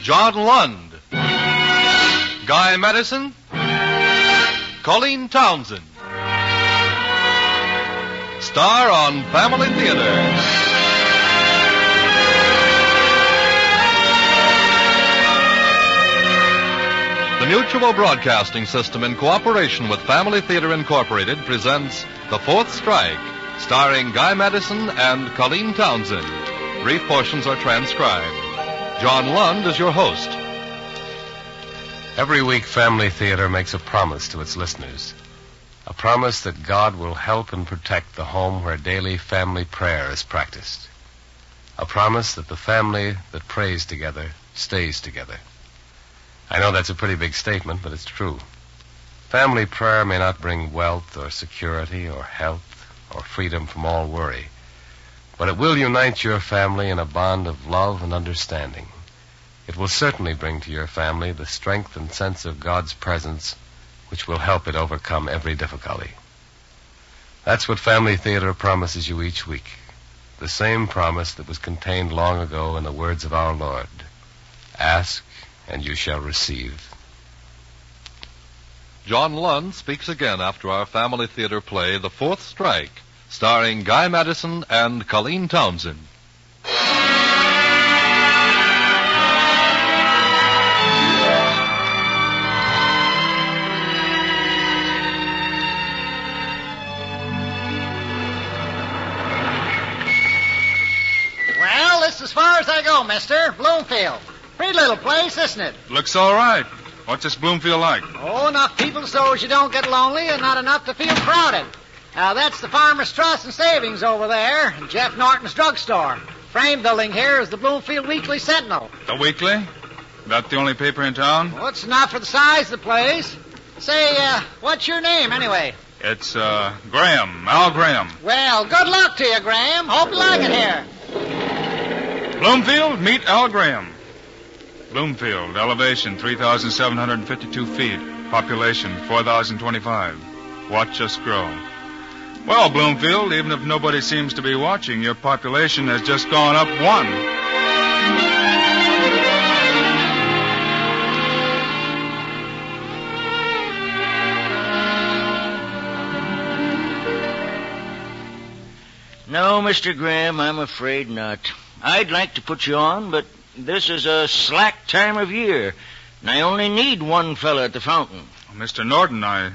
John Lund, Guy Madison, Colleen Townsend. Star on Family Theater. The Mutual Broadcasting System, in cooperation with Family Theater Incorporated, presents The Fourth Strike, starring Guy Madison and Colleen Townsend. Brief portions are transcribed. John Lund is your host. Every week, Family Theater makes a promise to its listeners. A promise that God will help and protect the home where daily family prayer is practiced. A promise that the family that prays together stays together. I know that's a pretty big statement, but it's true. Family prayer may not bring wealth or security or health or freedom from all worry, but it will unite your family in a bond of love and understanding. It will certainly bring to your family the strength and sense of God's presence, which will help it overcome every difficulty. That's what Family Theater promises you each week. The same promise that was contained long ago in the words of our Lord. Ask, and you shall receive. John Lund speaks again after our Family Theater play, The Fourth Strike, starring Guy Madison and Colleen Townsend. Well, this is as far as I go, mister. Bloomfield. Pretty little place, isn't it? Looks all right. What's this Bloomfield like? Oh, enough people so as you don't get lonely and not enough to feel crowded. Now, that's the Farmers Trust and Savings over there, and Jeff Norton's drugstore. Frame building here is the Bloomfield Weekly Sentinel. The Weekly? That the only paper in town? Well, it's enough for the size of the place. Say, what's your name, anyway? It's, Graham. Al Graham. Well, good luck to you, Graham. Hope you like it here. Bloomfield, meet Al Graham. Bloomfield, elevation 3,752 feet. Population 4,025. Watch us grow. Well, Bloomfield, even if nobody seems to be watching, your population has just gone up 1. No, Mr. Graham, I'm afraid not. I'd like to put you on, but this is a slack time of year, and I only need one fella at the fountain. Mr. Norton, I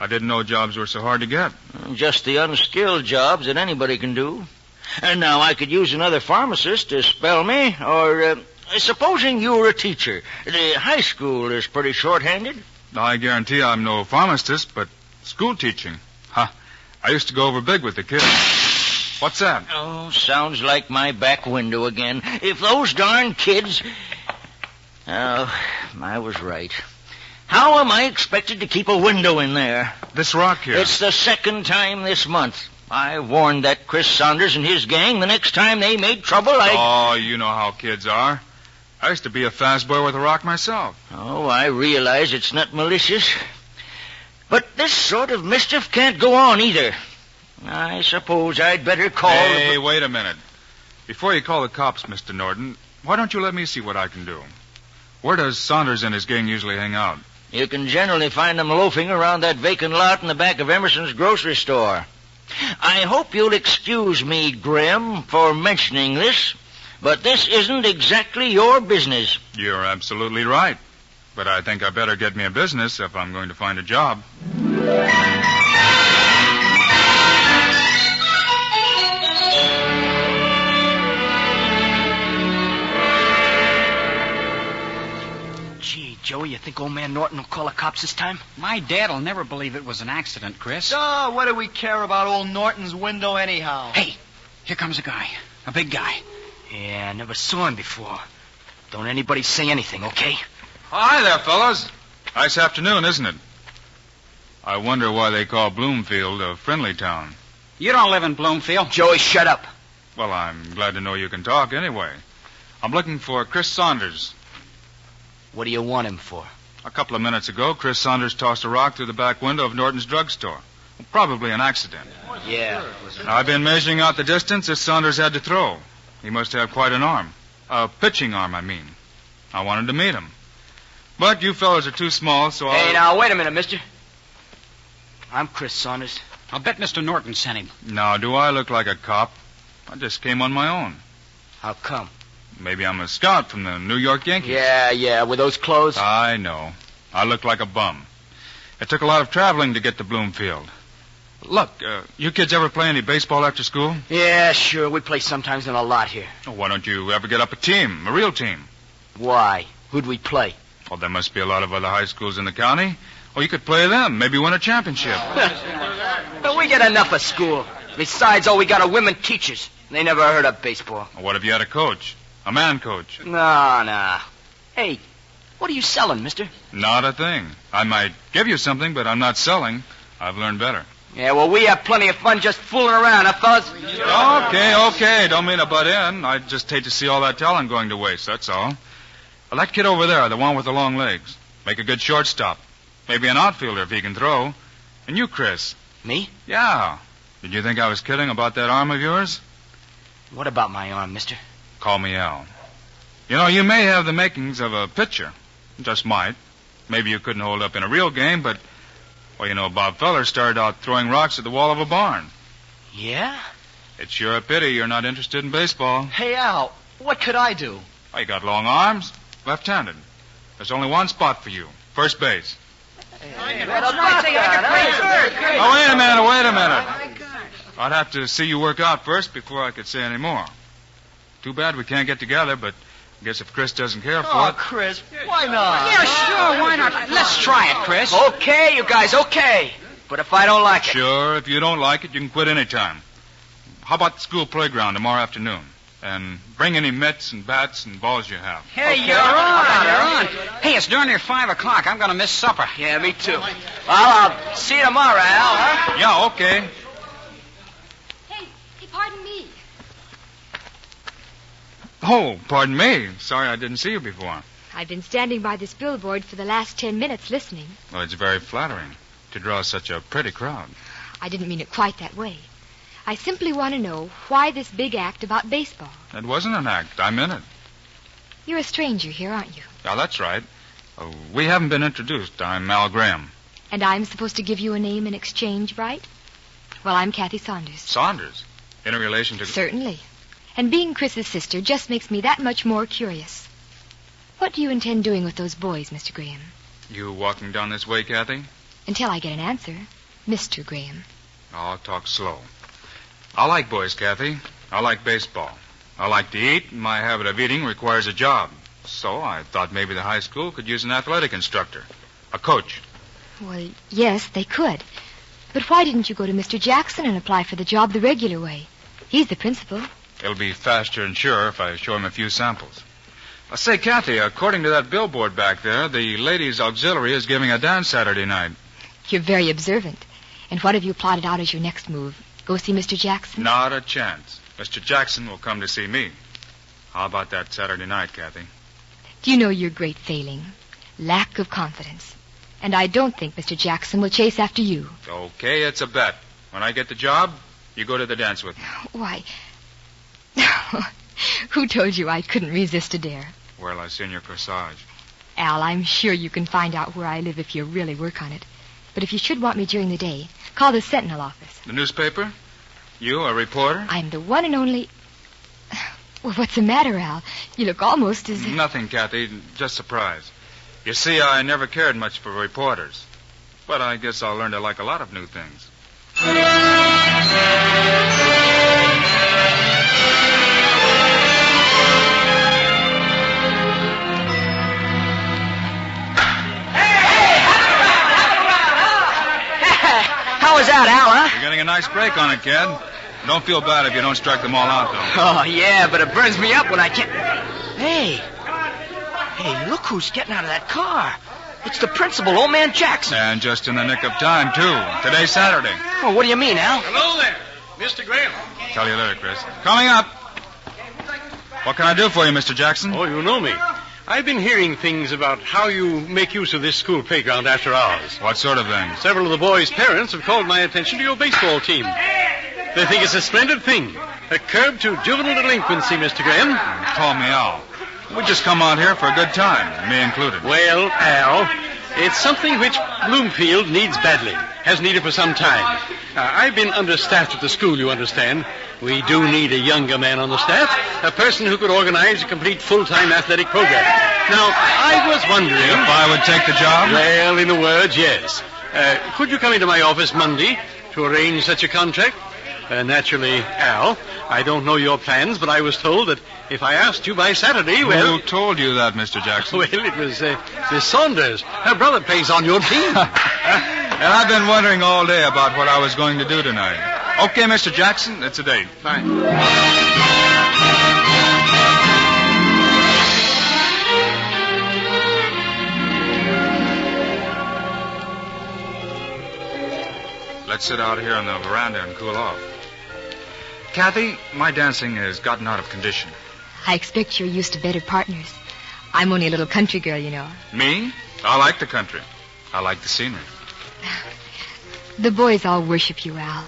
didn't know jobs were so hard to get. Just the unskilled jobs that anybody can do. And now I could use another pharmacist to spell me, or supposing you were a teacher. The high school is pretty short-handed. I guarantee I'm no pharmacist, but school teaching. I used to go over big with the kids. What's that? Oh, sounds like my back window again. If those darn kids... Oh, I was right. How am I expected to keep a window in there? This rock here. It's the second time this month. I warned that Chris Saunders and his gang the next time they made trouble, Oh, you know how kids are. I used to be a fast boy with a rock myself. Oh, I realize it's not malicious. But this sort of mischief can't go on either. I suppose I'd better call... Hey, wait a minute. Before you call the cops, Mr. Norton, why don't you let me see what I can do? Where does Saunders and his gang usually hang out? You can generally find them loafing around that vacant lot in the back of Emerson's grocery store. I hope you'll excuse me, Graham, for mentioning this, but this isn't exactly your business. You're absolutely right. But I think I better get me a business if I'm going to find a job. Joe, you think old man Norton will call the cops this time? My dad'll never believe it was an accident, Chris. Oh, what do we care about old Norton's window anyhow? Hey, here comes a guy. A big guy. Yeah, I never saw him before. Don't anybody say anything, okay? Hi there, fellas. Nice afternoon, isn't it? I wonder why they call Bloomfield a friendly town. You don't live in Bloomfield. Joey, shut up. Well, I'm glad to know you can talk anyway. I'm looking for Chris Saunders. What do you want him for? A couple of minutes ago, Chris Saunders tossed a rock through the back window of Norton's drugstore. Probably an accident. Yeah. I've been measuring out the distance that Saunders had to throw. He must have quite an arm. A pitching arm, I mean. I wanted to meet him. But you fellas are too small, so Hey, now, wait a minute, mister. I'm Chris Saunders. I'll bet Mr. Norton sent him. Now, do I look like a cop? I just came on my own. How come? Maybe I'm a scout from the New York Yankees. Yeah, with those clothes. I know. I look like a bum. It took a lot of traveling to get to Bloomfield. Look, you kids ever play any baseball after school? Yeah, sure. We play sometimes in a lot here. Oh, why don't you ever get up a team, a real team? Why? Who'd we play? Well, there must be a lot of other high schools in the county. Well, you could play them, maybe win a championship. But we get enough of school. Besides, we got women teachers. They never heard of baseball. Well, what if you had a coach? A man coach? No. Hey, what are you selling, mister? Not a thing. I might give you something, but I'm not selling. I've learned better. Yeah, well, we have plenty of fun just fooling around, huh, fellas? Okay. Don't mean to butt in. I just hate to see all that talent going to waste, that's all. Well, that kid over there, the one with the long legs, make a good shortstop. Maybe an outfielder if he can throw. And you, Chris. Me? Yeah. Did you think I was kidding about that arm of yours? What about my arm, mister? Call me Al. You know, you may have the makings of a pitcher. Just might. Maybe you couldn't hold up in a real game, but... Well, you know, Bob Feller started out throwing rocks at the wall of a barn. Yeah? It's sure a pity you're not interested in baseball. Hey, Al, what could I do? Oh, you got long arms. Left-handed. There's only one spot for you. First base. Oh, wait a minute. I'd have to see you work out first before I could say any more. Too bad we can't get together, but I guess if Chris doesn't care for Oh, it... Chris, why not? Yeah, sure, why not? Let's try it, Chris. Okay, you guys, okay. But if I don't like it... Sure, if you don't like it, you can quit any time. How about the school playground tomorrow afternoon? And bring any mitts and bats and balls you have. Hey, you're on. Hey, it's darn near 5 o'clock. I'm going to miss supper. Yeah, me too. Well, I'll see you tomorrow, Al, huh? Yeah, okay. Hey, pardon me. Oh, pardon me. Sorry I didn't see you before. I've been standing by this billboard for the last 10 minutes listening. Well, it's very flattering to draw such a pretty crowd. I didn't mean it quite that way. I simply want to know why this big act about baseball. It wasn't an act. I'm in it. You're a stranger here, aren't you? Yeah, that's right. We haven't been introduced. I'm Al Graham. And I'm supposed to give you a name in exchange, right? Well, I'm Kathy Saunders. Saunders? In relation to... Certainly. And being Chris's sister just makes me that much more curious. What do you intend doing with those boys, Mr. Graham? You walking down this way, Kathy? Until I get an answer, Mr. Graham. I'll talk slow. I like boys, Kathy. I like baseball. I like to eat, and my habit of eating requires a job. So I thought maybe the high school could use an athletic instructor, a coach. Well, yes, they could. But why didn't you go to Mr. Jackson and apply for the job the regular way? He's the principal. It'll be faster and surer if I show him a few samples. Say, Kathy, according to that billboard back there, the ladies' auxiliary is giving a dance Saturday night. You're very observant. And what have you plotted out as your next move? Go see Mr. Jackson? Not a chance. Mr. Jackson will come to see me. How about that Saturday night, Kathy? Do you know your great failing? Lack of confidence. And I don't think Mr. Jackson will chase after you. Okay, it's a bet. When I get the job, you go to the dance with me. Why... Who told you I couldn't resist a dare? Well, I seen your corsage. Al, I'm sure you can find out where I live if you really work on it. But if you should want me during the day, call the Sentinel office. The newspaper? You, a reporter? I'm the one and only... Well, what's the matter, Al? You look almost as... Nothing, Kathy. Just surprised. You see, I never cared much for reporters. But I guess I'll learn to like a lot of new things. How was that, Al, huh? You're getting a nice break on it, kid. Don't feel bad if you don't strike them all out, though. Oh, yeah, but it burns me up when I can't... Hey, look who's getting out of that car. It's the principal, old man Jackson. And just in the nick of time, too. Today's Saturday. Oh, what do you mean, Al? Hello there, Mr. Graham. Tell you later, Chris. Coming up. What can I do for you, Mr. Jackson? Oh, you know me. I've been hearing things about how you make use of this school playground after hours. What sort of things? Several of the boys' parents have called my attention to your baseball team. They think it's a splendid thing. A curb to juvenile delinquency, Mr. Graham. Call me Al. We just come out here for a good time, me included. Well, Al, it's something which Bloomfield needs badly. Has needed for some time. I've been understaffed at the school, you understand. We do need a younger man on the staff, a person who could organize a complete full-time athletic program. Now, I was wondering... If I would take the job? Well, in a word, yes. Could you come into my office Monday to arrange such a contract? Naturally, Al, I don't know your plans, but I was told that if I asked you by Saturday, well... Who told you that, Mr. Jackson? Well, it was Miss Saunders. Her brother plays on your team. And I've been wondering all day about what I was going to do tonight. Okay, Mr. Jackson, it's a date. Fine. Let's sit out here on the veranda and cool off. Kathy, my dancing has gotten out of condition. I expect you're used to better partners. I'm only a little country girl, you know. Me? I like the country. I like the scenery. The boys all worship you, Al.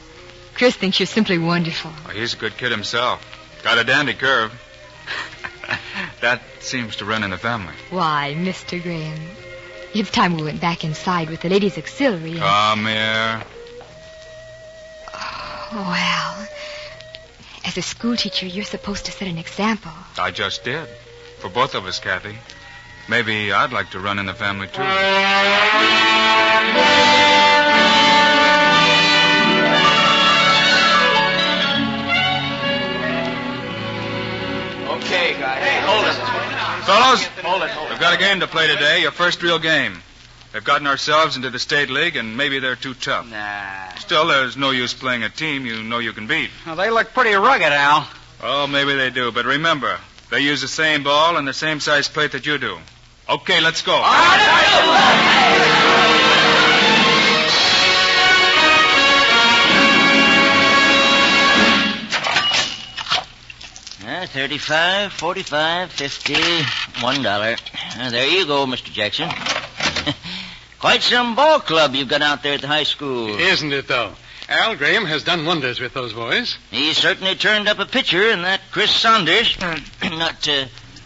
Chris thinks you're simply wonderful. Well, he's a good kid himself. Got a dandy curve. That seems to run in the family. Why, Mr. Graham, it's time we went back inside with the ladies' auxiliary. And... Come here. Oh, Al. As a school teacher, you're supposed to set an example. I just did. For both of us, Kathy. Maybe I'd like to run in the family, too. Okay, guys. Hey, hold it. Fellows, Hold it. we've got a game to play today, your first real game. They've gotten ourselves into the state league, and maybe they're too tough. Nah. Still, there's no use playing a team you know you can beat. Well, they look pretty rugged, Al. Oh, maybe they do, but remember, they use the same ball and the same size plate that you do. Okay, let's go. All right. 35, 45, 50, $1. There you go, Mr. Jackson. Quite some ball club you've got out there at the high school. Isn't it, though? Al Graham has done wonders with those boys. He certainly turned up a pitcher in that Chris Saunders. Not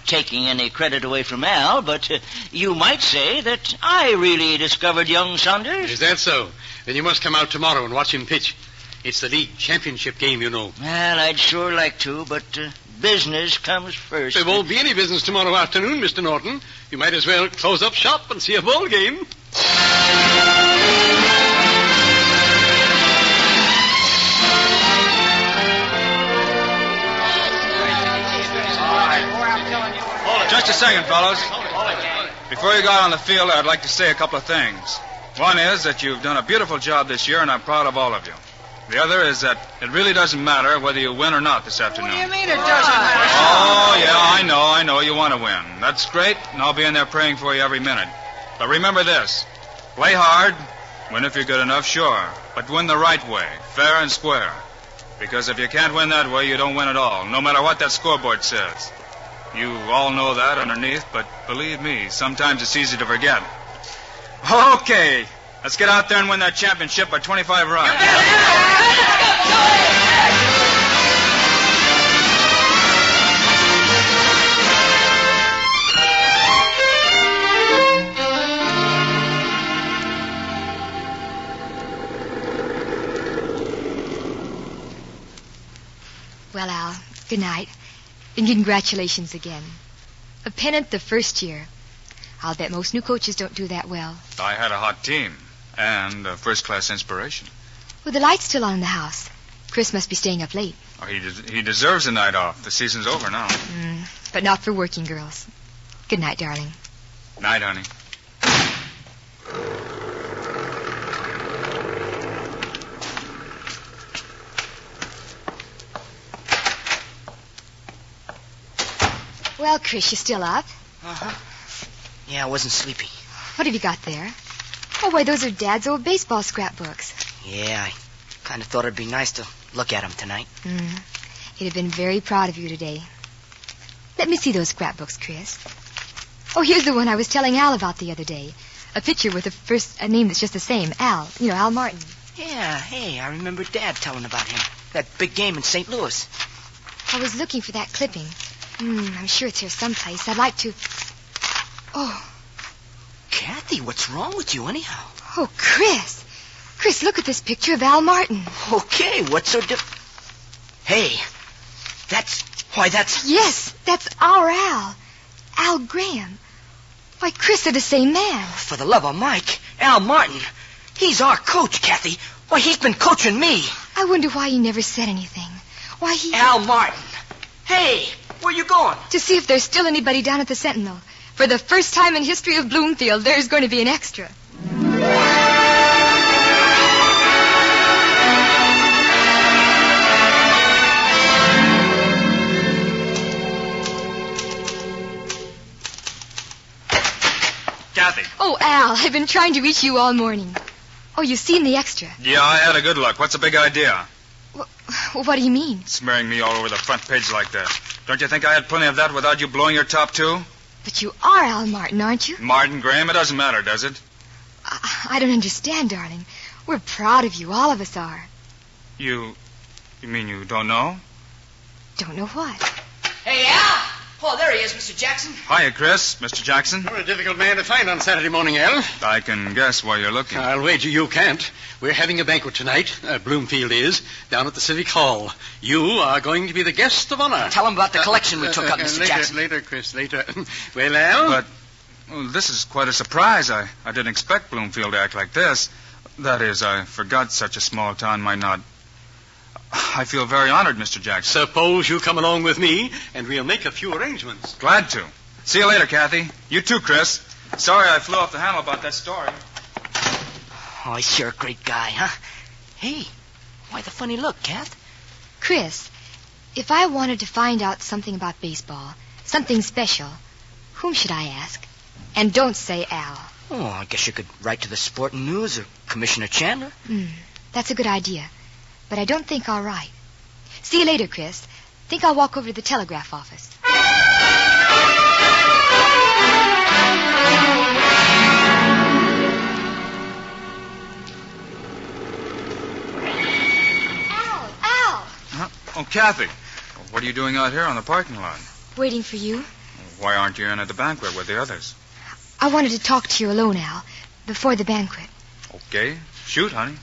taking any credit away from Al, but you might say that I really discovered young Saunders. Is that so? Then you must come out tomorrow and watch him pitch. It's the league championship game, you know. Well, I'd sure like to, but business comes first. There won't be any business tomorrow afternoon, Mr. Norton. You might as well close up shop and see a ball game. Just a second, fellows. Before you go out on the field, I'd like to say a couple of things. One is that you've done a beautiful job this year, and I'm proud of all of you. The other is that it really doesn't matter whether you win or not this afternoon. What do you mean it doesn't matter? Oh, yeah, I know you want to win. That's great, and I'll be in there praying for you every minute. But remember this. Play hard. Win if you're good enough, sure. But win the right way, fair and square. Because if you can't win that way, you don't win at all, no matter what that scoreboard says. You all know that underneath, but believe me, sometimes it's easy to forget. Okay, let's get out there and win that championship by 25 runs. Well, Al, good night. And congratulations again. A pennant the first year. I'll bet most new coaches don't do that well. I had a hot team and a first-class inspiration. Well, the light's still on in the house. Chris must be staying up late. Oh, he deserves a night off. The season's over now. But not for working girls. Good night, darling. Night, honey. Well, Chris, you still up? Uh-huh. Yeah, I wasn't sleepy. What have you got there? Oh, why, those are Dad's old baseball scrapbooks. Yeah, I kind of thought it'd be nice to look at them tonight. He'd have been very proud of you today. Let me see those scrapbooks, Chris. Oh, here's the one I was telling Al about the other day. A picture with a name that's just the same, Al. You know, Al Martin. Yeah, hey, I remember Dad telling about him. That big game in St. Louis. I was looking for that clipping. I'm sure it's here someplace. I'd like to... Oh. Kathy, what's wrong with you anyhow? Oh, Chris. Chris, look at this picture of Al Martin. Okay, what's so Hey, that's... Yes, that's our Al. Al Graham. Why, Chris, they're the same man. For the love of Mike, Al Martin. He's our coach, Kathy. Why, he's been coaching me. I wonder why he never said anything. Why he... Al Martin. Hey, where you going? To see if there's still anybody down at the Sentinel. For the first time in history of Bloomfield, there's going to be an extra. Kathy. Oh, Al, I've been trying to reach you all morning. Oh, you've seen the extra. Yeah, I had a good look. What's the big idea? Well, what do you mean? Smearing me all over the front page like that. Don't you think I had plenty of that without you blowing your top too? But you are Al Martin, aren't you? Martin Graham, it doesn't matter, does it? I don't understand, darling. We're proud of you. All of us are. You mean you don't know? Don't know what? Hey, Al! Oh, there he is, Mr. Jackson. Hiya, Chris. Mr. Jackson. You're a difficult man to find on Saturday morning, Al. I can guess why you're looking. I'll wager you can't. We're having a banquet tonight, Bloomfield is, down at the Civic Hall. You are going to be the guest of honor. Tell him about the collection we took up, Mr. Jackson. Later, Chris, later. Well, Al? But this is quite a surprise. I didn't expect Bloomfield to act like this. That is, I forgot such a small town might not... I feel very honored, Mr. Jackson. Suppose you come along with me, and we'll make a few arrangements. Glad to. See you later, Kathy. You too, Chris. Sorry I flew off the handle about that story. Oh, he's sure a great guy, huh? Hey, why the funny look, Kath? Chris, if I wanted to find out something about baseball, something special, whom should I ask? And don't say Al. Oh, I guess you could write to the Sporting News or Commissioner Chandler. That's a good idea. But I don't think I'll write. See you later, Chris. Think I'll walk over to the telegraph office. Al! Huh? Oh, Kathy. What are you doing out here on the parking lot? Waiting for you. Why aren't you in at the banquet with the others? I wanted to talk to you alone, Al, before the banquet. Okay. Shoot, honey.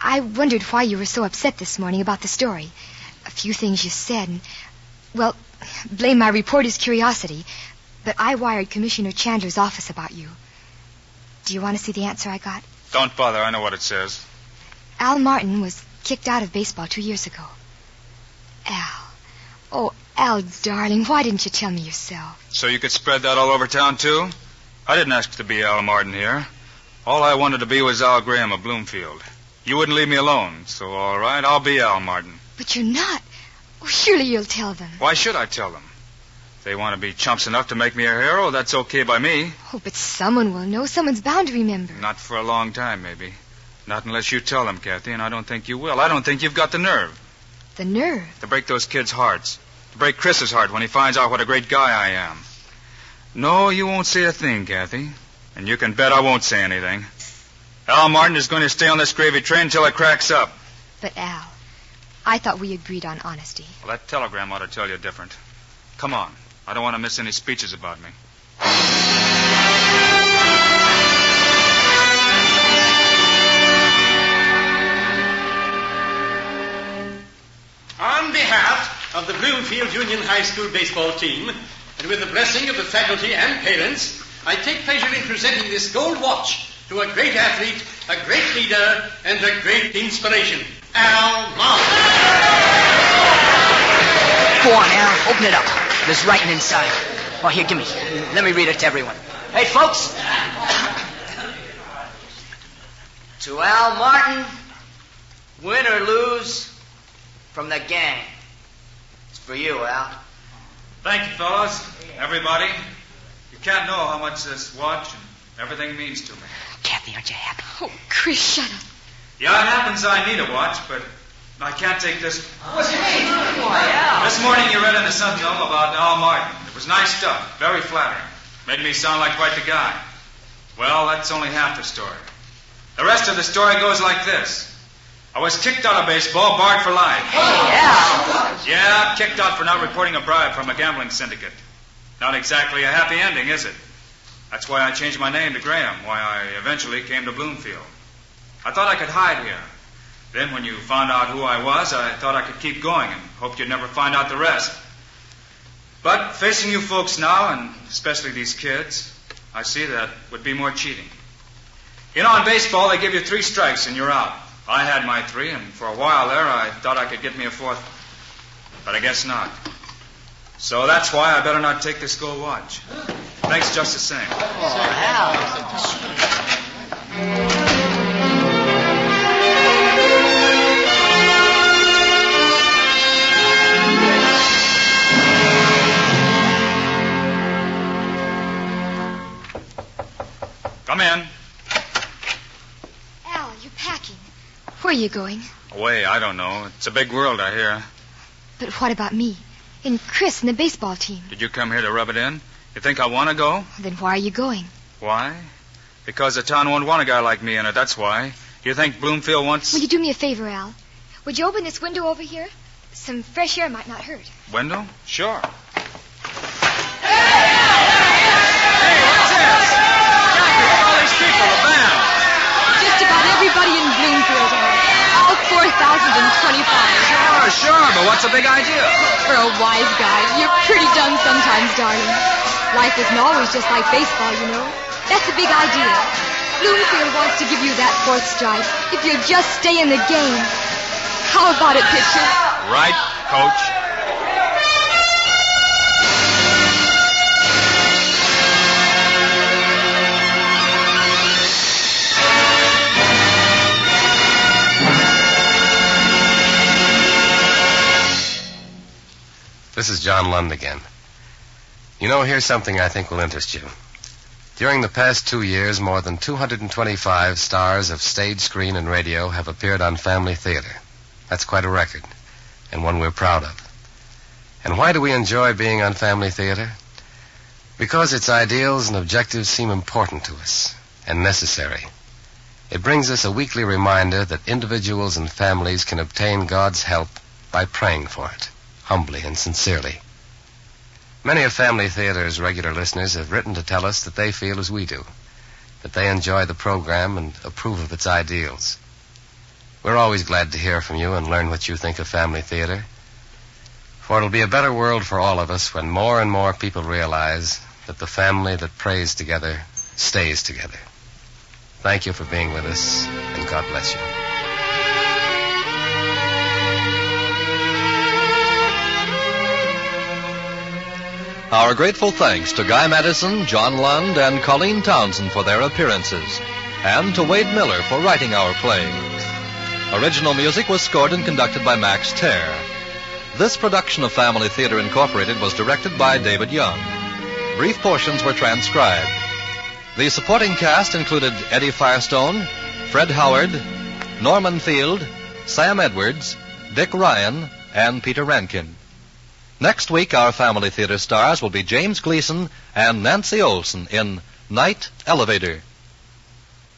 I wondered why you were so upset this morning about the story. A few things you said, and... Well, blame my reporter's curiosity, but I wired Commissioner Chandler's office about you. Do you want to see the answer I got? Don't bother. I know what it says. Al Martin was kicked out of baseball 2 years ago. Al. Oh, Al, darling, why didn't you tell me yourself? So you could spread that all over town, too? I didn't ask to be Al Martin here. All I wanted to be was Al Graham of Bloomfield. You wouldn't leave me alone, so all right, I'll be Al Martin. But you're not. Oh, surely you'll tell them. Why should I tell them? If they want to be chumps enough to make me a hero, that's okay by me. Oh, but someone will know. Someone's bound to remember. Not for a long time, maybe. Not unless you tell them, Kathy, and I don't think you will. I don't think you've got the nerve. The nerve? To break those kids' hearts. To break Chris's heart when he finds out what a great guy I am. No, you won't say a thing, Kathy. And you can bet I won't say anything. Al Martin is going to stay on this gravy train until it cracks up. But, Al, I thought we agreed on honesty. Well, that telegram ought to tell you different. Come on. I don't want to miss any speeches about me. On behalf of the Bloomfield Union High School baseball team, and with the blessing of the faculty and parents, I take pleasure in presenting this gold watch to a great athlete, a great leader, and a great inspiration, Al Martin. Go on, Al. Open it up. There's writing inside. Oh, here, give me. Let me read it to everyone. Hey, folks. To Al Martin, win or lose, from the gang. It's for you, Al. Thank you, fellas. Everybody. You can't know how much this watch and everything means to me. Kathy, aren't you happy? Oh, Chris, shut up. Yeah, it happens I need a watch, but I can't take this. What's it mean? Why, Al? This morning you read in the Sentinel about Al Martin. It was nice stuff, very flattering. Made me sound like quite the guy. Well, that's only half the story. The rest of the story goes like this. I was kicked out of baseball, barred for life. Yeah, kicked out for not reporting a bribe from a gambling syndicate. Not exactly a happy ending, is it? That's why I changed my name to Graham, why I eventually came to Bloomfield. I thought I could hide here. Then when you found out who I was, I thought I could keep going and hoped you'd never find out the rest. But facing you folks now, and especially these kids, I see that would be more cheating. You know, in baseball, they give you 3 strikes and you're out. I had my 3, and for a while there, I thought I could get me a 4th. But I guess not. So that's why I better not take this gold watch. Thanks just the same. Come in. Al, you're packing. Where are you going? Away, I don't know. It's a big world, I hear. But what about me? And Chris and the baseball team? Did you come here to rub it in? You think I want to go? Then why are you going? Why? Because the town won't want a guy like me in it, that's why. You think Bloomfield wants... Will you do me a favor, Al? Would you open this window over here? Some fresh air might not hurt. Window? Sure. Just about everybody in Bloomfield, all 4,025. Sure, but what's the big idea? For a wise guy, you're pretty dumb sometimes, darling. Life isn't always just like baseball, you know. That's the big idea. Bloomfield wants to give you that 4th stripe if you'll just stay in the game. How about it, pitcher? Right, Coach. This is John Lund again. You know, here's something I think will interest you. During the past 2 years, more than 225 stars of stage, screen, and radio have appeared on Family Theater. That's quite a record, and one we're proud of. And why do we enjoy being on Family Theater? Because its ideals and objectives seem important to us, and necessary. It brings us a weekly reminder that individuals and families can obtain God's help by praying for it, humbly and sincerely. Many of Family Theater's regular listeners have written to tell us that they feel as we do, that they enjoy the program and approve of its ideals. We're always glad to hear from you and learn what you think of Family Theater, for it'll be a better world for all of us when more and more people realize that the family that prays together stays together. Thank you for being with us, and God bless you. Our grateful thanks to Guy Madison, John Lund, and Colleen Townsend for their appearances, and to Wade Miller for writing our play. Original music was scored and conducted by Max Terr. This production of Family Theater Incorporated was directed by David Young. Brief portions were transcribed. The supporting cast included Eddie Firestone, Fred Howard, Norman Field, Sam Edwards, Dick Ryan, and Peter Rankin. Next week, our Family Theater stars will be James Gleason and Nancy Olson in Night Elevator.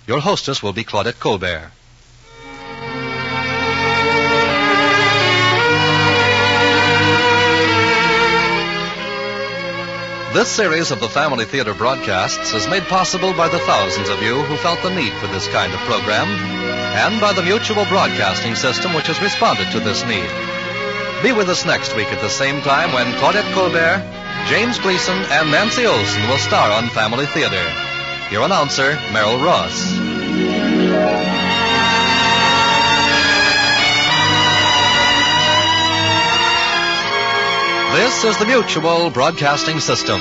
Your hostess will be Claudette Colbert. This series of the Family Theater broadcasts is made possible by the thousands of you who felt the need for this kind of program, and by the Mutual Broadcasting System, which has responded to this need. Be with us next week at the same time when Claudette Colbert, James Gleason, and Nancy Olson will star on Family Theater. Your announcer, Merrill Ross. This is the Mutual Broadcasting System.